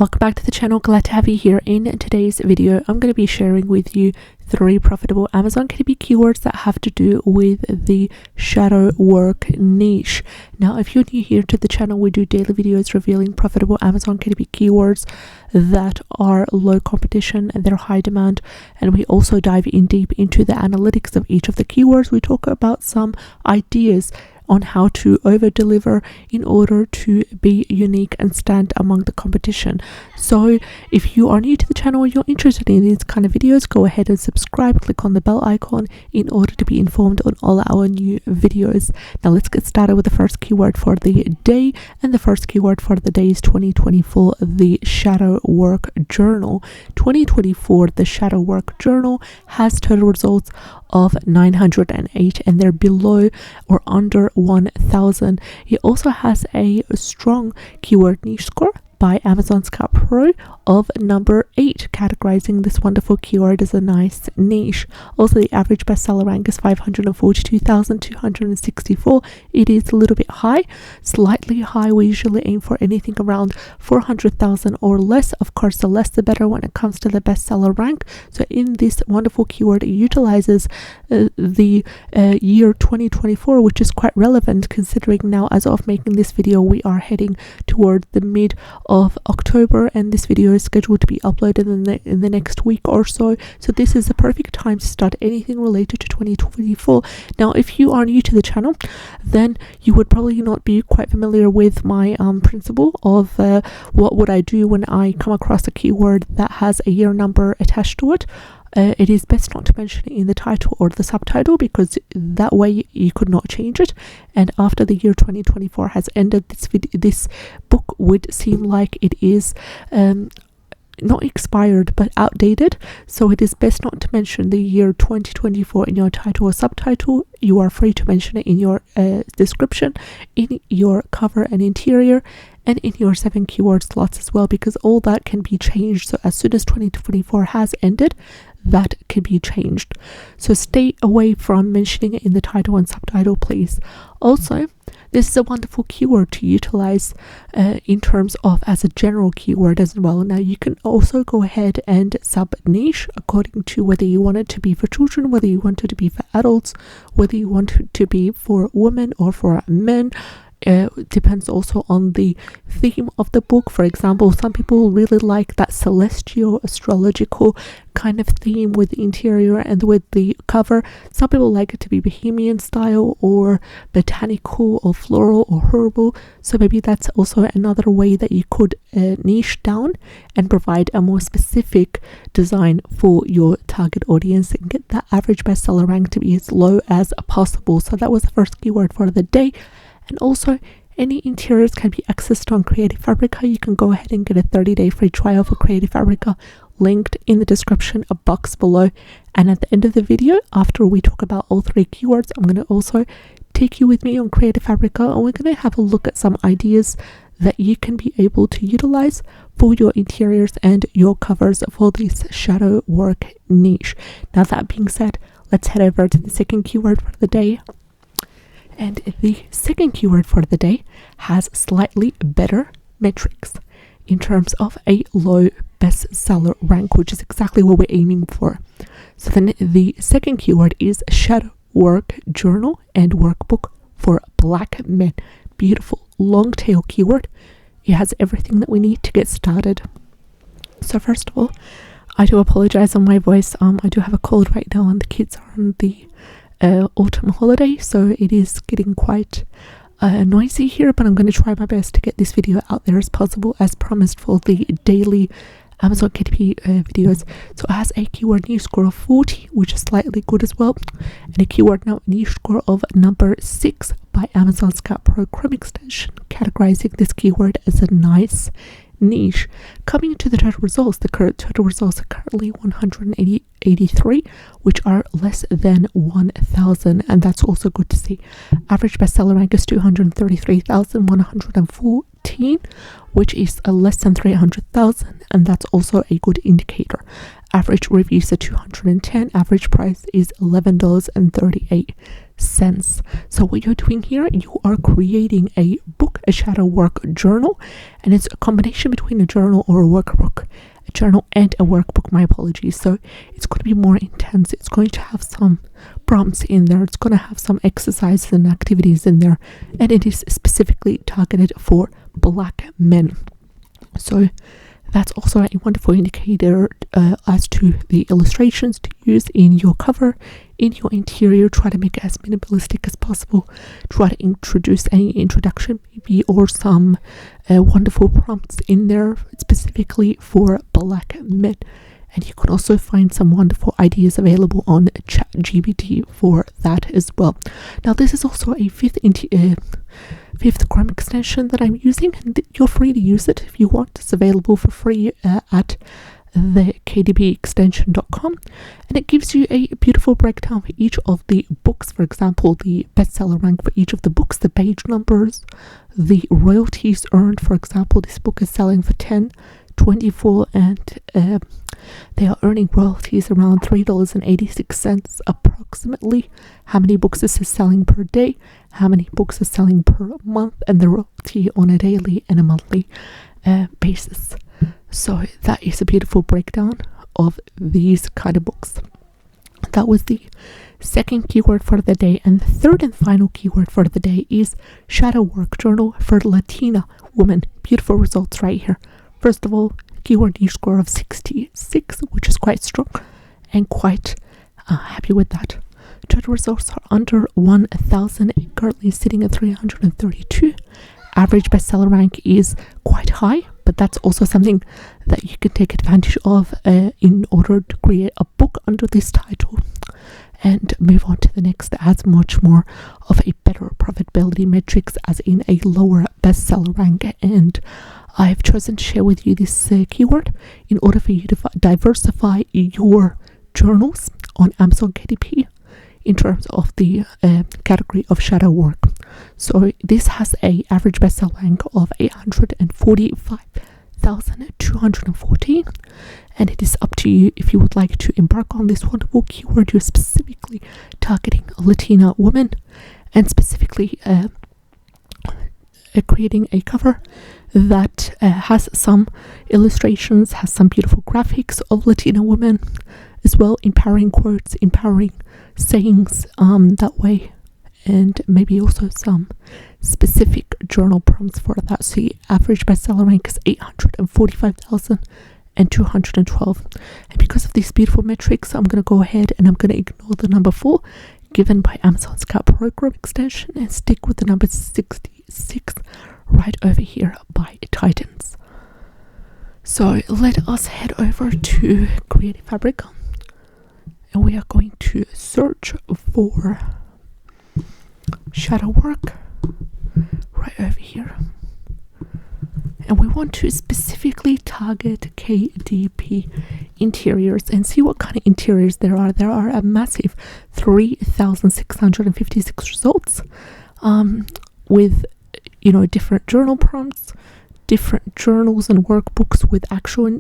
Welcome back to the channel. Glad to have you here. In today's video, I'm going to be sharing with you 3 profitable Amazon KDP keywords that have to do with the shadow work niche. Now, if you're new here to the channel, we do daily videos revealing profitable Amazon KDP keywords that are low competition and they're high demand, and we also dive in deep into the analytics of each of the keywords. We talk about some ideas on how to over deliver in order to be unique and stand among the competition. So if you are new to the channel or you're interested in these kind of videos, go ahead and subscribe, click on the bell icon in order to be informed on all our new videos. Now let's get started with the first keyword for the day, and the first keyword for the day is 2024, the shadow work journal. 2024, the shadow work journal has total results of 908, and they're below or under 1000. It also has a strong keyword niche score by Amazon Scout Pro of number 8, categorizing this wonderful keyword as a nice niche. Also, the average bestseller rank is 542,264. It is a little bit high, slightly high. We usually aim for anything around 400,000 or less. Of course, the less the better when it comes to the bestseller rank. So in this wonderful keyword, it utilizes the year 2024, which is quite relevant considering now, as of making this video, we are heading toward the mid of October, and this video is scheduled to be uploaded in the next week or so. So this is the perfect time to start anything related to 2024. Now, if you are new to the channel, then you would probably not be quite familiar with my principle of what would I do when I come across a keyword that has a year number attached to it. It is best not to mention it in the title or the subtitle, because that way you could not change it, and after the year 2024 has ended, this book would seem like it is not expired but outdated. So it is best not to mention the year 2024 in your title or subtitle. You are free to mention it in your description, in your cover and interior, and in your 7 keyword slots as well, because all that can be changed. So as soon as 2024 has ended, that can be changed. So stay away from mentioning it in the title and subtitle, please. Also, this is a wonderful keyword to utilize in terms of as a general keyword as well. Now, you can also go ahead and sub niche according to whether you want it to be for children, whether you want it to be for adults, whether you want it to be for women or for men. It depends also on the theme of the book. For example, some people really like that celestial astrological kind of theme with the interior and with the cover. Some people like it to be bohemian style or botanical or floral or herbal. So maybe that's also another way that you could niche down and provide a more specific design for your target audience and get that average bestseller rank to be as low as possible. So that was the first keyword for the day. And also, any interiors can be accessed on Creative Fabrica. You can go ahead and get a 30-day free trial for Creative Fabrica linked in the description box below. And at the end of the video, after we talk about all 3 keywords, I'm going to also take you with me on Creative Fabrica, and we're going to have a look at some ideas that you can be able to utilize for your interiors and your covers for this shadow work niche. Now, that being said, let's head over to the second keyword for the day. And the second keyword for the day has slightly better metrics in terms of a low bestseller rank, which is exactly what we're aiming for. So then the second keyword is shadow work journal and workbook for Black men. Beautiful long tail keyword. It has everything that we need to get started. So first of all, I do apologize on my voice. I do have a cold right now, and the kids are on the autumn holiday, so it is getting quite noisy here, but I'm going to try my best to get this video out there as possible, as promised, for the daily Amazon KDP videos. So it has a keyword niche score of 40, which is slightly good as well, and a keyword niche score of number 6 by Amazon Scout Pro Chrome extension, categorizing this keyword as a nice niche. Coming to the total results, the current total results are currently 183, which are less than 1000, and that's also good to see. Average bestseller rank is 233,104. 18, which is less than 300,000, and that's also a good indicator. Average reviews are 210, average price is $11.38. So what you're doing here, you are creating a book, a shadow work journal, and it's a combination between a journal or a workbook, a journal and a workbook, my apologies. So it's going to be more intense. It's going to have some prompts in there, it's going to have some exercises and activities in there, and it is specifically targeted for Black men. So that's also a wonderful indicator as to the illustrations to use in your cover, in your interior. Try to make it as minimalistic as possible. Try to introduce any introduction maybe, or some wonderful prompts in there specifically for Black men. And you can also find some wonderful ideas available on ChatGPT for that as well. Now, this is also a fifth Chrome extension that I'm using, and you're free to use it if you want. It's available for free at the KDP and it gives you a beautiful breakdown for each of the books. For example, the bestseller rank for each of the books, the page numbers, the royalties earned. For example, this book is selling for $10.24, and they are earning royalties around $3.86 approximately. How many books this is selling per day, how many books are selling per month, and the royalty on a daily and a monthly basis. So that is a beautiful breakdown of these kind of books. That was the second keyword for the day, and the third and final keyword for the day is shadow work journal for Latina women. Beautiful results right here. First of all, keyword niche score of 66, which is quite strong, and quite happy with that. Total results are under 1,000, currently sitting at 332. Average bestseller rank is quite high, but that's also something that you can take advantage of in order to create a book under this title and move on to the next that has much more of a better profitability metrics, as in a lower bestseller rank. And I've chosen to share with you this keyword in order for you to diversify your journals on Amazon KDP in terms of the category of shadow work. So this has a average bestseller rank of 845,214, and it is up to you if you would like to embark on this wonderful keyword. You're specifically targeting Latina women, and specifically creating a cover that has some illustrations, has some beautiful graphics of Latina women as well, empowering quotes, empowering sayings that way, and maybe also some specific journal prompts for that. So the average bestseller rank is 845,212, and because of these beautiful metrics, I'm going to go ahead and I'm going to ignore the number 4 given by Amazon's Cat Program extension and stick with the number 66 right over here by Titans. So let us head over to Creative Fabric, and we are going to search for shadow work right over here, and we want to specifically target KDP interiors and see what kind of interiors there are. There are a massive 3,656 results with different journal prompts, different journals and workbooks with actual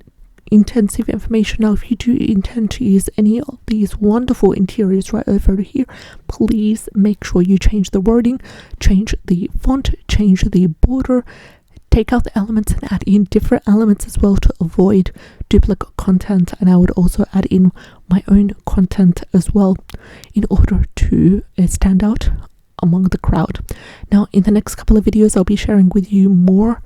intensive information. Now, if you do intend to use any of these wonderful interiors right over here, please make sure you change the wording, change the font, change the border, take out the elements and add in different elements as well to avoid duplicate content. And I would also add in my own content as well in order to stand out among the crowd. Now, in the next couple of videos, I'll be sharing with you more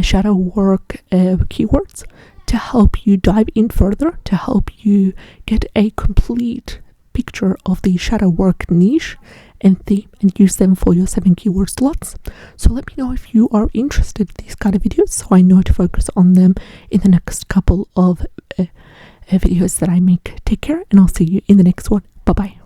shadow work keywords to help you dive in further, to help you get a complete picture of the shadow work niche and theme, and use them for your 7 keyword slots. So let me know if you are interested in these kind of videos, so I know to focus on them in the next couple of videos that I make. Take care, and I'll see you in the next one. Bye bye.